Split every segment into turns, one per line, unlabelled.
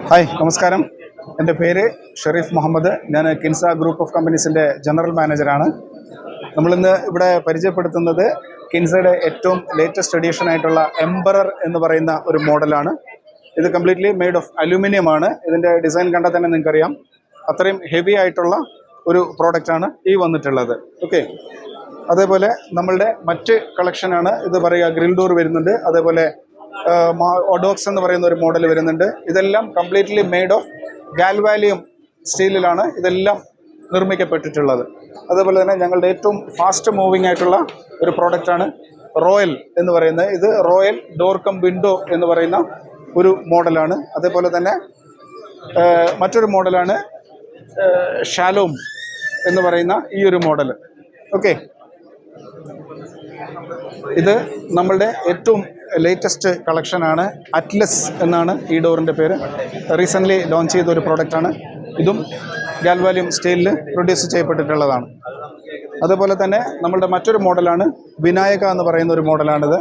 Hi, നമസ്കാരം. എൻ്റെ പേര് ഷെരീഫ് മുഹമ്മദ്. ഞാൻ കിൻസ ഗ്രൂപ്പ് ഓഫ് കമ്പനീസിൻ്റെ ജനറൽ മാനേജറാണ്. നമ്മളിന്ന് ഇവിടെ പരിചയപ്പെടുത്തുന്നത് കിൻസയുടെ ഏറ്റവും ലേറ്റസ്റ്റ് എഡിഷൻ ആയിട്ടുള്ള എംബറർ എന്ന് പറയുന്ന ഒരു മോഡലാണ്. ഇത് കംപ്ലീറ്റ്ലി മെയ്ഡ് ഓഫ് അലൂമിനിയം ആണ്. ഇതിൻ്റെ ഡിസൈൻ കണ്ടാൽ തന്നെ നിങ്ങൾക്കറിയാം, അത്രയും ഹെവി ആയിട്ടുള്ള ഒരു പ്രോഡക്റ്റാണ് ഈ വന്നിട്ടുള്ളത്. ഓക്കെ, അതേപോലെ നമ്മളുടെ മറ്റ് കളക്ഷനാണ് ഇത് പറയുക. ഗ്രിൽ ഡോർ വരുന്നുണ്ട്, അതേപോലെ ഒഡോക്സ് എന്ന് പറയുന്ന ഒരു മോഡൽ വരുന്നുണ്ട്. ഇതെല്ലാം കംപ്ലീറ്റ്ലി മെയ്ഡ് ഓഫ് ഗാൽവാലിയം സ്റ്റീലിലാണ് ഇതെല്ലാം നിർമ്മിക്കപ്പെട്ടിട്ടുള്ളത്. അതേപോലെ തന്നെ ഞങ്ങളുടെ ഏറ്റവും ഫാസ്റ്റ് മൂവിങ് ആയിട്ടുള്ള ഒരു പ്രോഡക്റ്റാണ് റോയൽ എന്ന് പറയുന്നത്. ഇത് റോയൽ ഡോർ കം വിൻഡോ എന്ന് പറയുന്ന ഒരു മോഡലാണ്. അതേപോലെ തന്നെ മറ്റൊരു മോഡലാണ് ഷാലോം എന്ന് പറയുന്ന ഈ ഒരു മോഡൽ. ഓക്കെ, ഇത് നമ്മളുടെ ഏറ്റവും ലേറ്റസ്റ്റ് കളക്ഷനാണ്. അറ്റ്ലസ് എന്നാണ് ഈ ഡോറിൻ്റെ പേര്. റീസെൻ്റ്ലി ലോഞ്ച് ചെയ്ത ഒരു പ്രോഡക്റ്റാണ്. ഇതും ഗാൽവാലിയം സ്റ്റീലിൽ പ്രൊഡ്യൂസ് ചെയ്യപ്പെട്ടിട്ടുള്ളതാണ്. അതുപോലെ തന്നെ നമ്മളുടെ മറ്റൊരു മോഡലാണ് വിനായക എന്ന് പറയുന്ന ഒരു മോഡലാണിത്.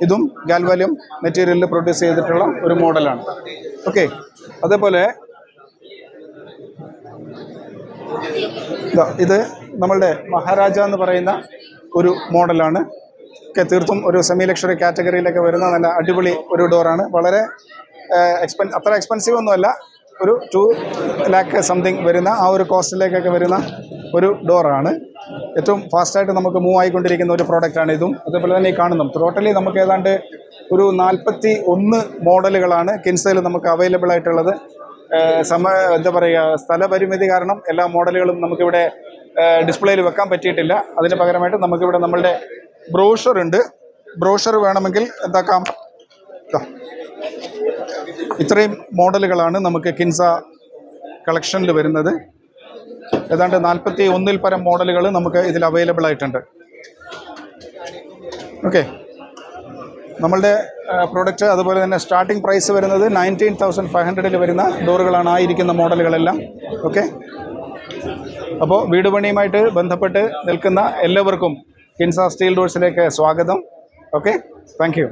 ഇതും ഗാൽവാലിയം മെറ്റീരിയലിൽ പ്രൊഡ്യൂസ് ചെയ്തിട്ടുള്ള ഒരു മോഡലാണ്. ഓക്കെ, അതേപോലെ ഇത് നമ്മളുടെ മഹാരാജ എന്ന് പറയുന്ന ഒരു മോഡലാണ്. ഒക്കെ തീർത്തും ഒരു സെമി ലക്ഷറി കാറ്റഗറിയിലൊക്കെ വരുന്ന നല്ല അടിപൊളി ഒരു ഡോറാണ്. വളരെ അത്ര എക്സ്പെൻസീവ് ഒന്നുമല്ല, ഒരു 2 lakh സംതിങ് വരുന്ന ആ ഒരു കോസ്റ്റിലേക്കൊക്കെ വരുന്ന ഒരു ഡോറാണ്. ഏറ്റവും ഫാസ്റ്റായിട്ട് നമുക്ക് മൂവ് ആയിക്കൊണ്ടിരിക്കുന്ന ഒരു പ്രോഡക്റ്റാണ് ഇതും. അതേപോലെ തന്നെ ഈ കാണുന്നു ടോട്ടലി നമുക്ക് ഏതാണ്ട് ഒരു 41 മോഡലുകളാണ് കിൻസയിൽ നമുക്ക് അവൈലബിൾ ആയിട്ടുള്ളത്. എന്താ പറയുക, സ്ഥലപരിമിതി കാരണം എല്ലാ മോഡലുകളും നമുക്കിവിടെ ഡിസ്പ്ലേയിൽ വെക്കാൻ പറ്റിയിട്ടില്ല. അതിന് പകരമായിട്ട് നമുക്കിവിടെ നമ്മളുടെ ബ്രോഷർ ഉണ്ട്. ബ്രോഷർ വേണമെങ്കിൽ എന്താക്കാം, ഇത്രയും മോഡലുകളാണ് നമുക്ക് കിൻസ കളക്ഷനിൽ വരുന്നത്. ഏതാണ്ട് 41 പരം മോഡലുകൾ നമുക്ക് ഇതിൽ അവൈലബിൾ ആയിട്ടുണ്ട്. ഓക്കെ, നമ്മളുടെ പ്രോഡക്റ്റ് അതുപോലെ തന്നെ സ്റ്റാർട്ടിംഗ് പ്രൈസ് വരുന്നത് 19,500 വരുന്ന ഡോറുകളാണ് ആയിരിക്കുന്ന മോഡലുകളെല്ലാം. ഓക്കെ, അപ്പോൾ വീട് പണിയുമായിട്ട് ബന്ധപ്പെട്ട് നിൽക്കുന്ന എല്ലാവർക്കും കിൻസ സ്റ്റീൽ ഡോർസിലേക്ക് സ്വാഗതം. Okay, thank you.